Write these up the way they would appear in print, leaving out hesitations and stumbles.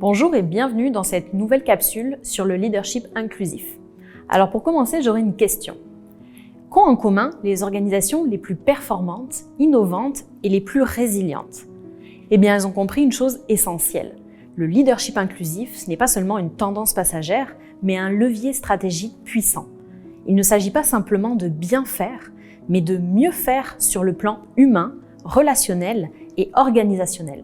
Bonjour et bienvenue dans cette nouvelle capsule sur le leadership inclusif. Alors pour commencer, j'aurais une question. Qu'ont en commun les organisations les plus performantes, innovantes et les plus résilientes? Eh bien, elles ont compris une chose essentielle. Le leadership inclusif, ce n'est pas seulement une tendance passagère, mais un levier stratégique puissant. Il ne s'agit pas simplement de bien faire, mais de mieux faire sur le plan humain, relationnel et organisationnel.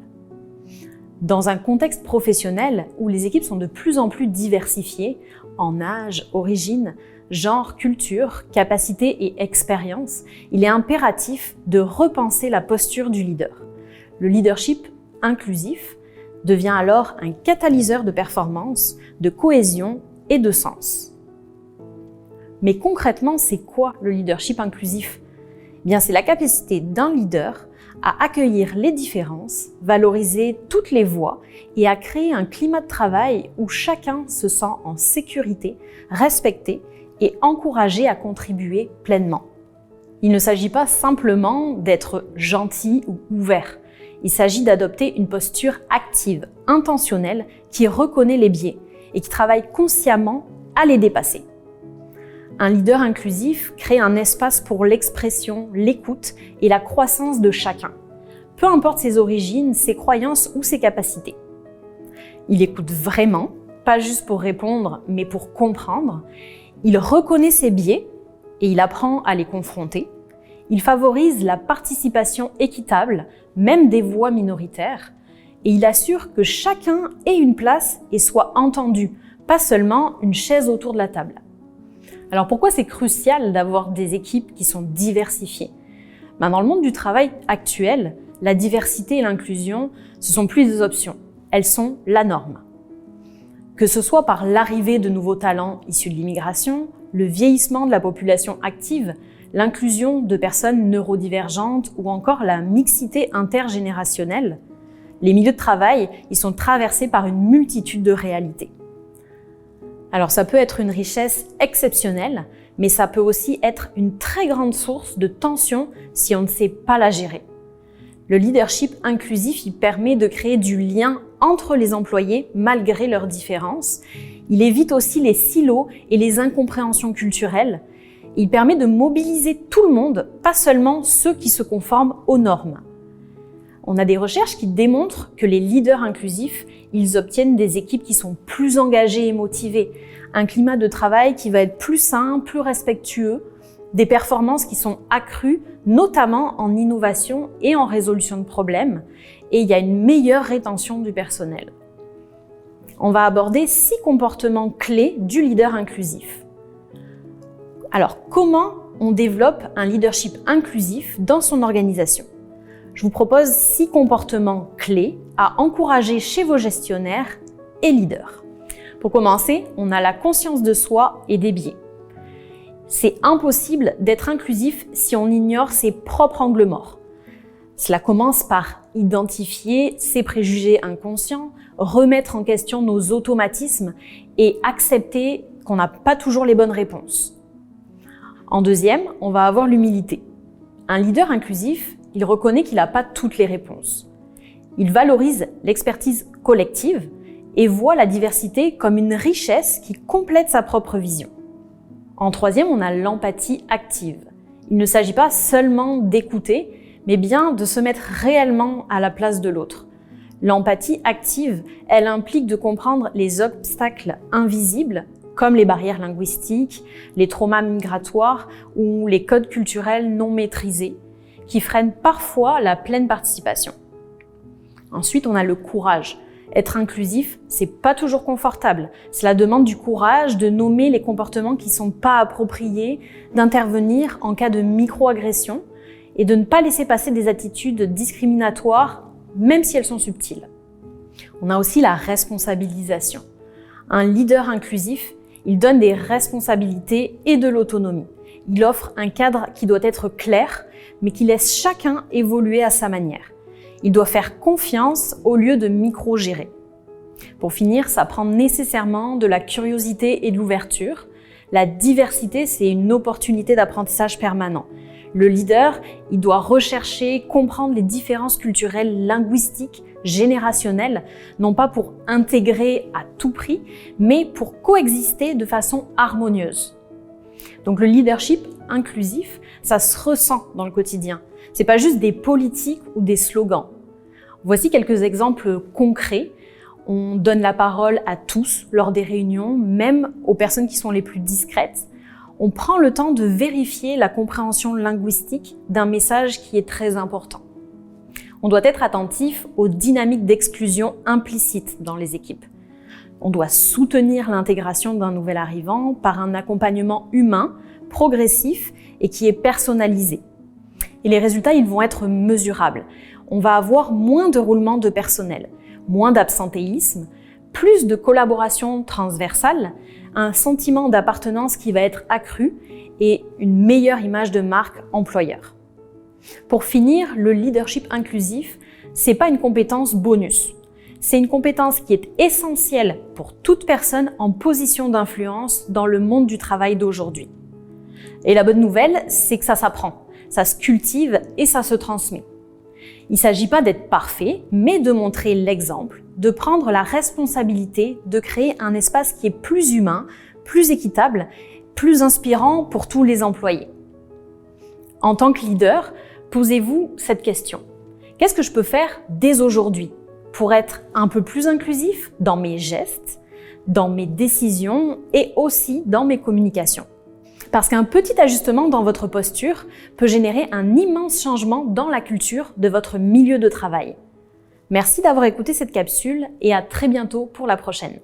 Dans un contexte professionnel où les équipes sont de plus en plus diversifiées en âge, origine, genre, culture, capacité et expérience, il est impératif de repenser la posture du leader. Le leadership inclusif devient alors un catalyseur de performance, de cohésion et de sens. Mais concrètement, c'est quoi le leadership inclusif? Eh bien, c'est la capacité d'un leader à accueillir les différences, valoriser toutes les voix et à créer un climat de travail où chacun se sent en sécurité, respecté et encouragé à contribuer pleinement. Il ne s'agit pas simplement d'être gentil ou ouvert. Il s'agit d'adopter une posture active, intentionnelle, qui reconnaît les biais et qui travaille consciemment à les dépasser. Un leader inclusif crée un espace pour l'expression, l'écoute et la croissance de chacun, peu importe ses origines, ses croyances ou ses capacités. Il écoute vraiment, pas juste pour répondre, mais pour comprendre. Il reconnaît ses biais et il apprend à les confronter. Il favorise la participation équitable, même des voix minoritaires, et il assure que chacun ait une place et soit entendu, pas seulement une chaise autour de la table. Alors pourquoi c'est crucial d'avoir des équipes qui sont diversifiées? Dans le monde du travail actuel, la diversité et l'inclusion, ce sont plus des options, elles sont la norme. Que ce soit par l'arrivée de nouveaux talents issus de l'immigration, le vieillissement de la population active, l'inclusion de personnes neurodivergentes ou encore la mixité intergénérationnelle, les milieux de travail, ils sont traversés par une multitude de réalités. Alors ça peut être une richesse exceptionnelle, mais ça peut aussi être une très grande source de tension si on ne sait pas la gérer. Le leadership inclusif, il permet de créer du lien entre les employés malgré leurs différences. Il évite aussi les silos et les incompréhensions culturelles. Il permet de mobiliser tout le monde, pas seulement ceux qui se conforment aux normes. On a des recherches qui démontrent que les leaders inclusifs, ils obtiennent des équipes qui sont plus engagées et motivées, un climat de travail qui va être plus sain, plus respectueux, des performances qui sont accrues, notamment en innovation et en résolution de problèmes, et il y a une meilleure rétention du personnel. On va aborder 6 comportements clés du leader inclusif. Alors, comment on développe un leadership inclusif dans son organisation? Je vous propose 6 comportements clés à encourager chez vos gestionnaires et leaders. Pour commencer, on a la conscience de soi et des biais. C'est impossible d'être inclusif si on ignore ses propres angles morts. Cela commence par identifier ses préjugés inconscients, remettre en question nos automatismes et accepter qu'on n'a pas toujours les bonnes réponses. En deuxième, on va avoir l'humilité. Un leader inclusif, il reconnaît qu'il n'a pas toutes les réponses. Il valorise l'expertise collective et voit la diversité comme une richesse qui complète sa propre vision. En troisième, on a l'empathie active. Il ne s'agit pas seulement d'écouter, mais bien de se mettre réellement à la place de l'autre. L'empathie active, elle implique de comprendre les obstacles invisibles, comme les barrières linguistiques, les traumas migratoires ou les codes culturels non maîtrisés, qui freinent parfois la pleine participation. Ensuite, on a le courage. Être inclusif, c'est pas toujours confortable. Cela demande du courage de nommer les comportements qui sont pas appropriés, d'intervenir en cas de micro-agression et de ne pas laisser passer des attitudes discriminatoires, même si elles sont subtiles. On a aussi la responsabilisation. Un leader inclusif, il donne des responsabilités et de l'autonomie. Il offre un cadre qui doit être clair, mais qui laisse chacun évoluer à sa manière. Il doit faire confiance au lieu de micro-gérer. Pour finir, ça prend nécessairement de la curiosité et de l'ouverture. La diversité, c'est une opportunité d'apprentissage permanent. Le leader, il doit rechercher, comprendre les différences culturelles, linguistiques, générationnelles, non pas pour intégrer à tout prix, mais pour coexister de façon harmonieuse. Donc le leadership inclusif, ça se ressent dans le quotidien. C'est pas juste des politiques ou des slogans. Voici quelques exemples concrets. On donne la parole à tous lors des réunions, même aux personnes qui sont les plus discrètes. On prend le temps de vérifier la compréhension linguistique d'un message qui est très important. On doit être attentif aux dynamiques d'exclusion implicites dans les équipes. On doit soutenir l'intégration d'un nouvel arrivant par un accompagnement humain, progressif et qui est personnalisé. Et les résultats, ils vont être mesurables. On va avoir moins de roulement de personnel, moins d'absentéisme, plus de collaboration transversale, un sentiment d'appartenance qui va être accru et une meilleure image de marque employeur. Pour finir, le leadership inclusif, c'est pas une compétence bonus. C'est une compétence qui est essentielle pour toute personne en position d'influence dans le monde du travail d'aujourd'hui. Et la bonne nouvelle, c'est que ça s'apprend, ça se cultive et ça se transmet. Il ne s'agit pas d'être parfait, mais de montrer l'exemple, de prendre la responsabilité de créer un espace qui est plus humain, plus équitable, plus inspirant pour tous les employés. En tant que leader, posez-vous cette question. Qu'est-ce que je peux faire dès aujourd'hui pour être un peu plus inclusif dans mes gestes, dans mes décisions et aussi dans mes communications? Parce qu'un petit ajustement dans votre posture peut générer un immense changement dans la culture de votre milieu de travail. Merci d'avoir écouté cette capsule et à très bientôt pour la prochaine.